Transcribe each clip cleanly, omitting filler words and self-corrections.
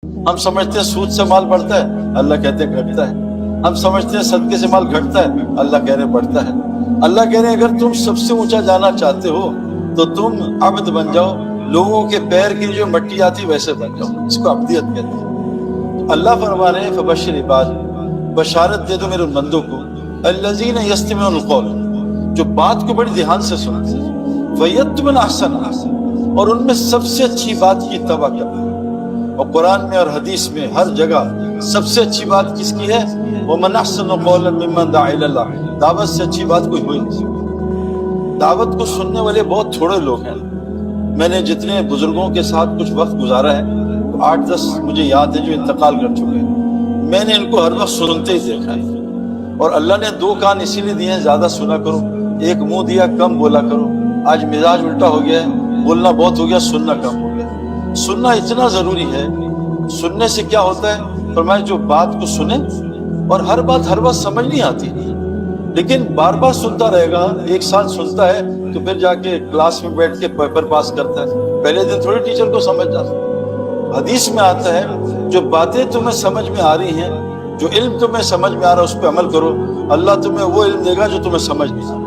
ہم سمجھتے ہیں سود سے مال بڑھتا ہے، اللہ کہتے ہیں گھٹتا ہے۔ ہم سمجھتے ہیں صدقے سے مال گھٹتا ہے، اللہ کہہ رہے ہیں بڑھتا ہے۔ اللہ کہہ رہے ہیں اگر تم سب سے اونچا جانا چاہتے ہو تو تم عبد بن جاؤ، لوگوں کے پیر کی جو مٹی آتی ویسے بن جاؤ، اس کو عبدیت کہتے ہیں۔ اللہ فرما رہے ہیں فبشر عباد، بشارت دے دو میرے ان بندوں کو، الذین یستمعون القول، جو بات کو بڑی دھیان سے سنتے ہیں، ویتبعون احسنہ، اور ان میں سب سے اچھی بات کی اتباع کرتے ہیں۔ اور قرآن میں اور حدیث میں ہر جگہ سب سے اچھی بات کس کی ہے؟ وَمَنْ أَحْسَنُ قَوْلًا مِّمَّنْ دَعَا إِلَى اللَّهِ، دعوت سے اچھی بات کوئی ہوئی نہیں۔ دعوت کو سننے والے بہت تھوڑے لوگ ہیں۔ میں نے جتنے بزرگوں کے ساتھ کچھ وقت گزارا ہے، 8-10 مجھے یاد ہے جو انتقال کر چکے ہیں، میں نے ان کو ہر وقت سنتے ہی دیکھا ہے۔ اور اللہ نے 2 کان اسی لیے دیے ہیں زیادہ سنا کرو، 1 منہ دیا کم بولا کرو۔ آج مزاج الٹا ہو گیا ہے، بولنا بہت ہو گیا، سننا کم ہو گیا۔ سننا اتنا ضروری ہے۔ سننے سے کیا ہوتا ہے؟ فرمایا جو بات کو سنے، اور ہر بات سمجھ نہیں آتی، لیکن بار بار سنتا رہے گا، 1 سال سنتا ہے تو پھر جا کے کلاس میں بیٹھ کے پیپر پاس کرتا ہے، پہلے دن تھوڑی ٹیچر کو سمجھ جاتا۔ حدیث میں آتا ہے جو باتیں تمہیں سمجھ میں آ رہی ہیں، جو علم تمہیں سمجھ میں آ رہا ہے اس پہ عمل کرو، اللہ تمہیں وہ علم دے گا جو تمہیں سمجھ نہیں آ رہا۔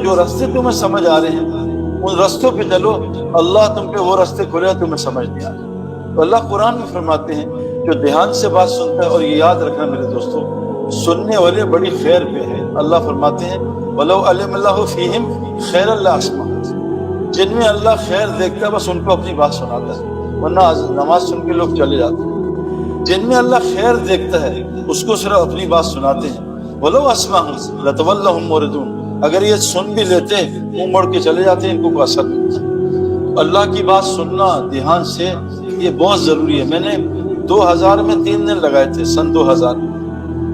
جو راستے تمہیں سمجھ آ رہے ہیں ان رستوں پہ چلو، اللہ تم پہ وہ راستے کھولے تمہیں سمجھ نہیں آ رہا۔ تو اللہ قرآن میں فرماتے ہیں جو دھیان سے بات سنتا ہے، اور یہ یاد رکھنا میرے دوستو، سننے والے بڑی خیر پہ ہیں۔ اللہ فرماتے ہیں وَلَوْ عَلِمَ اللَّهُ فِيهِمْ خَيْرًا لَأَسْمَعَهُمْ، جن میں اللہ خیر دیکھتا ہے بس ان کو اپنی بات سناتا ہے، ورنہ نماز سن کے لوگ چلے جاتے ہیں۔ جن میں اللہ خیر دیکھتا ہے اس کو صرف اپنی بات سناتے ہیں۔ وَلَوْ أَسْمَعَهُمْ لَتَوَلَّوْا وَهُمْ مُعْرِضُونَ، اگر یہ سن بھی لیتے منہ موڑ کے چلے جاتے ہیں، ان کو کوئی اثر نہیں۔ اللہ کی بات سننا دھیان سے یہ بہت ضروری ہے۔ میں نے 2000 میں 3 دن لگائے تھے، سن 2000،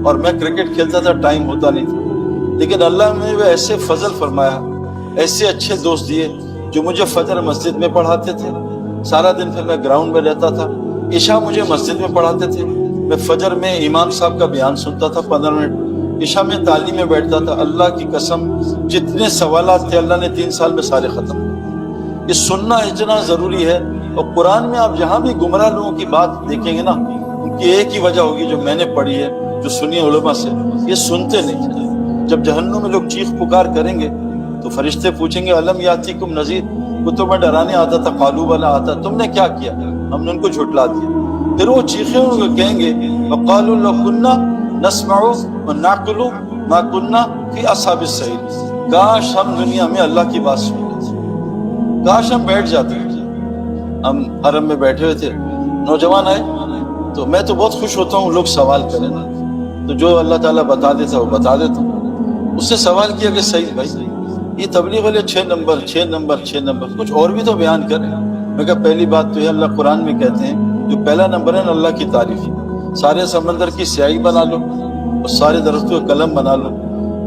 اور میں کرکٹ کھیلتا تھا، ٹائم ہوتا نہیں تھا، لیکن اللہ نے وہ ایسے فضل فرمایا، ایسے اچھے دوست دیے جو مجھے فجر مسجد میں پڑھاتے تھے، سارا دن پھر میں گراؤنڈ میں رہتا تھا، عشاء مجھے مسجد میں پڑھاتے تھے، میں فجر میں امام صاحب کا بیان سنتا تھا 15 منٹ، عشاء میں تعلیم میں بیٹھتا تھا۔ اللہ کی قسم جتنے سوالات تھے اللہ نے 3 سال میں سارے ختم۔ یہ سننا اتنا ضروری ہے۔ اور قرآن میں آپ جہاں بھی گمراہ لوگوں کی بات دیکھیں گے نا، ان کی ایک ہی وجہ ہوگی جو میں نے پڑھی ہے، جو سنی علماء سے، یہ سنتے نہیں۔ جب جہنم میں لوگ چیخ پکار کریں گے تو فرشتے پوچھیں گے الم یاتیکم نذیر، وہ تمہیں ڈرانے آتا تھا، قالوا بلی آتا، تم نے کیا کیا؟ ہم نے ان کو جھٹلا دیا۔ پھر وہ چیخیں ان کو کہیں گے وقالوا لو کنا نسمع ونعقل ما كنا فی اصحاب السعیر، کاش ہم دنیا میں اللہ کی بات سن لیتے، کاش ہم بیٹھ جاتے۔ ہم حرم میں بیٹھے ہوئے تھے، نوجوان آئے تو میں تو بہت خوش ہوتا ہوں لوگ سوال کریں، تو جو اللہ تعالیٰ بتا دیتا وہ بتا دیتا ہوں۔ اس سے سوال کیا کہ صحیح بھائی یہ تبلیغ والے 6 نمبر کچھ اور بھی تو بیان کریں۔ میں کہا پہلی بات تو یہ اللہ قرآن میں کہتے ہیں جو پہلا نمبر ہے نا اللہ کی تعریف، سارے سمندر کی سیاہی بنا لو اور سارے درختوں کا قلم بنا لو،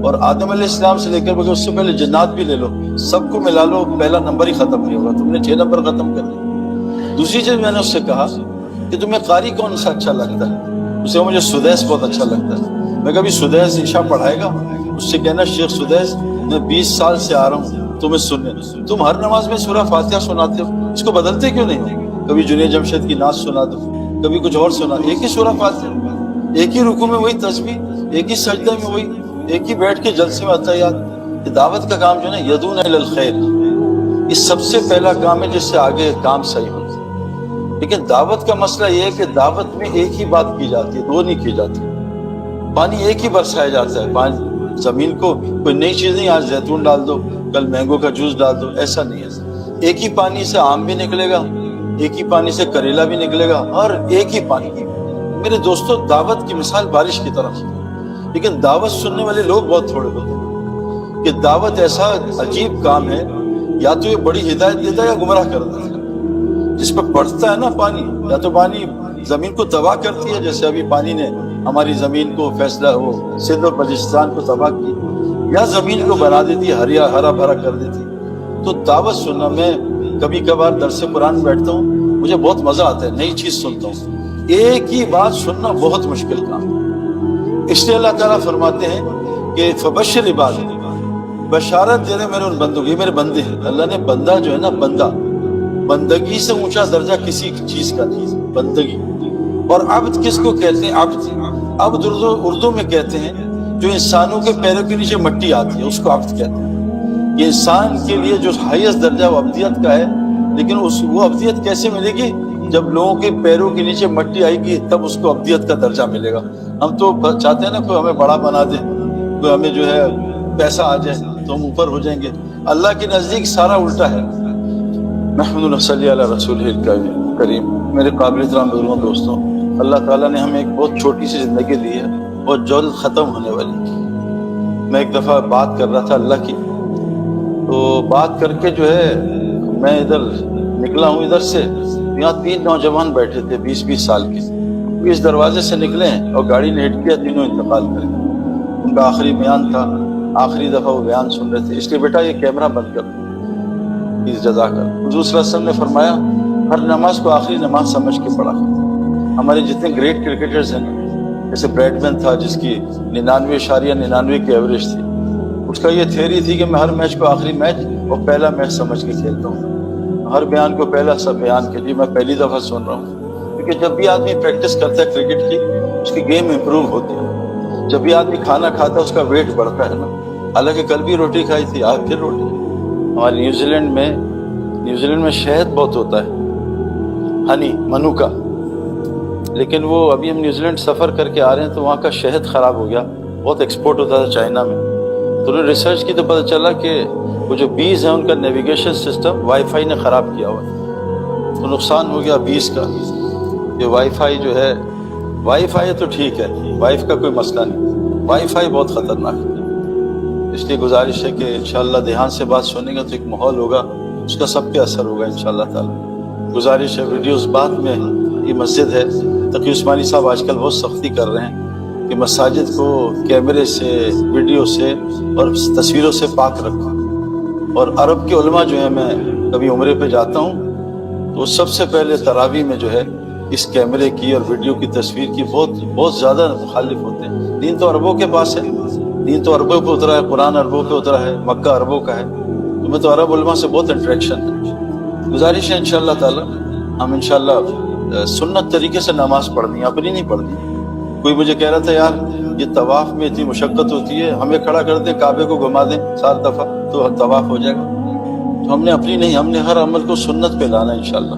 اور آدم علیہ السلام سے لے کر اس سے پہلے جنات بھی لے لو، سب کو ملا لو، پہلا نمبر ہی ختم نہیں ہوگا، تم نے 6 نمبر ختم کر لیا۔ دوسری چیز میں نے اس سے کہا کہ تمہیں قاری کون سا اچھا لگتا ہے؟ اسے مجھے سدیس بہت اچھا لگتا ہے۔ میں کبھی سدیس عشاء پڑھائے گا، اس سے کہنا شیخ سدیس میں 20 سال سے آ رہا ہوں تمہیں سننے، تم ہر نماز میں سورہ فاتحہ سناتے ہو، اس کو بدلتے کیوں نہیں؟ کبھی جنید جمشید کی نعت سنا دو، کبھی کچھ اور سنا، ایک ہی سورہ فاتحہ، ایک ہی رکوع میں وہی تسبیح، ایک ہی سجدہ میں وہی، ایک ہی بیٹھ کے جلسے میں عطیات۔ یہ دعوت کا کام جو ہے نا یدعون الی الخیر، یہ سب سے پہلا کام ہے جس سے آگے کام صحیح ہوتا ہے۔ لیکن دعوت کا مسئلہ یہ ہے کہ دعوت میں ایک ہی بات کی جاتی ہے، 2 نہیں کی جاتی۔ پانی ایک ہی برسایا جاتا ہے، پانی زمین کو کوئی نئی چیز نہیں، آج زیتون ڈال دو کل مینگو کا جوس ڈال دو، ایسا نہیں ہے۔ ایک ہی پانی سے آم بھی نکلے گا، ایک ہی پانی سے کریلا بھی نکلے گا، اور ایک ہی پانی۔ میرے دوستو دعوت کی مثال بارش کی طرف، لیکن دعوت سننے والے لوگ بہت تھوڑے ہوتے ہیں۔ کہ دعوت ایسا عجیب کام ہے، یا تو یہ بڑی ہدایت دیتا ہے یا گمراہ کر دیتا ہے۔ جس پہ پڑتا ہے نا پانی، یا تو پانی زمین کو تباہ کرتی ہے، جیسے ابھی پانی نے ہماری زمین کو فیصلہ وہ سندھ اور بلوچستان کو تباہ کی، یا زمین کو بنا دیتی، ہرا بھرا کر دیتی۔ تو دعوت سننا، میں کبھی کبھار درس قرآن بیٹھتا ہوں، مجھے بہت مزہ آتا ہے، نئی چیز سنتا ہوں۔ ایک ہی بات سننا بہت مشکل کام ہے، اس لیے اللہ تعالیٰ فرماتے ہیں کہ فبشر عباد، بشارت دے رہے میرے ان بندوں کو، یہ میرے بندے ہیں۔ اللہ نے بندہ جو ہے نا، بندہ بندگی سے اونچا درجہ کسی چیز کا نہیں ہے، بندگی۔ اور عبد کس کو کہتے ہیں؟ عبد اردو میں کہتے ہیں جو انسانوں کے پیروں کے نیچے مٹی آتی ہے، اس کو عبد کہتے ہیں۔ یہ انسان کے لیے جو ہائیسٹ درجہ وہ عبدیت کا ہے، لیکن وہ عبدیت کیسے ملے گی؟ جب لوگوں کے پیروں کے نیچے مٹی آئے گی تب اس کو عبدیت کا درجہ ملے گا۔ ہم تو چاہتے ہیں نا کوئی ہمیں بڑا بنا دے، کوئی ہمیں جو ہے پیسہ آ جائے تو ہم اوپر ہو جائیں گے۔ اللہ کے نزدیک سارا الٹا ہے۔ محمد اللہ صلی علی رسول کریم۔ میرے قابل احترام بزرگوں دوستوں، اللہ تعالیٰ نے ہمیں ایک بہت چھوٹی سی زندگی دی ہے، بہت جلد ختم ہونے والی۔ میں ایک دفعہ بات کر رہا تھا اللہ کی، تو بات کر کے جو ہے میں ادھر نکلا ہوں، ادھر سے یہاں 3 نوجوان بیٹھے تھے 20-20 سال کے، اس دروازے سے نکلے ہیں اور گاڑی نے ہٹ کیا، تینوں انتقال کرے۔ ان کا آخری بیان تھا، آخری دفعہ وہ بیان سن رہے تھے، اس لیے بیٹا یہ کیمرہ بند کر پلیز، جزاک اللہ۔ حضور صلی اللہ علیہ وسلم نے فرمایا ہر نماز کو آخری نماز سمجھ کے پڑھا۔ ہمارے جتنے گریٹ کرکٹرز ہیں، جیسے بریڈ مین تھا جس کی 99.99 کی ایوریج تھی، اس کا یہ تھیوری تھی کہ میں ہر میچ کو آخری میچ اور پہلا میچ سمجھ کے کھیلتا ہوں، ہر بیان کو پہلا سا بیان کے لیے میں پہلی دفعہ سن رہا ہوں۔ کیونکہ جب بھی آدمی پریکٹس کرتا ہے کرکٹ کی، اس کی گیم امپروو ہوتی ہے۔ جب بھی آدمی کھانا کھاتا ہے اس کا ویٹ بڑھتا ہے نا۔ حالانکہ کل بھی روٹی کھائی تھی، آج پھر روٹی۔ ہمارے نیوزی لینڈ میں شہد بہت ہوتا ہے، ہنی منو کا، لیکن وہ ابھی ہم نیوزی لینڈ سفر کر کے آ رہے ہیں تو وہاں کا شہد خراب ہو گیا، بہت ایکسپورٹ ہوتا تھا چائنا میں۔ تو انہوں نے ریسرچ کی تو پتہ چلا کہ وہ جو بیز ہیں ان کا نیویگیشن سسٹم وائی فائی نے خراب کیا ہوا ہے، تو نقصان ہو گیا بیز کا۔ یہ وائی فائی جو ہے، وائی فائی تو ٹھیک ہے، وائف کا کوئی مسئلہ نہیں، وائی فائی بہت خطرناک ہے۔ اس لیے گزارش ہے کہ انشاءاللہ دھیان سے بات سنیں گے تو ایک ماحول ہوگا، اس کا سب پہ اثر ہوگا انشاءاللہ تعالی۔ گزارش ہے ویڈیوز بعد میں، یہ مسجد ہے، تقی عثمانی صاحب آج کل بہت سختی کر رہے ہیں کہ مساجد کو کیمرے سے، ویڈیو سے اور تصویروں سے پاک رکھا۔ اور عرب کے علماء جو ہیں، میں کبھی عمرے پہ جاتا ہوں تو سب سے پہلے تراویح میں جو ہے اس کیمرے کی اور ویڈیو کی تصویر کی بہت زیادہ مخالف ہوتے ہیں۔ دین تو عربوں کے پاس ہے، دین تو عربوں پہ اترا ہے، قرآن عربوں پہ اترا ہے، مکہ عربوں کا ہے، تو میں تو عرب علماء سے بہت انٹریکشن ہے۔ گزارش ہے انشاءاللہ تعالی ہم انشاءاللہ سنت طریقے سے نماز پڑھنی، اپنی نہیں پڑھنی۔ کوئی مجھے کہہ رہا تھا یار یہ طواف میں اتنی مشقت ہوتی ہے، ہمیں کھڑا کر دیں، کعبے کو گھما دیں 7 دفعہ تو طواف ہو جائے گا۔ تو ہم نے اپنی نہیں، ہم نے ہر عمل کو سنت پہ لانا انشاءاللہ۔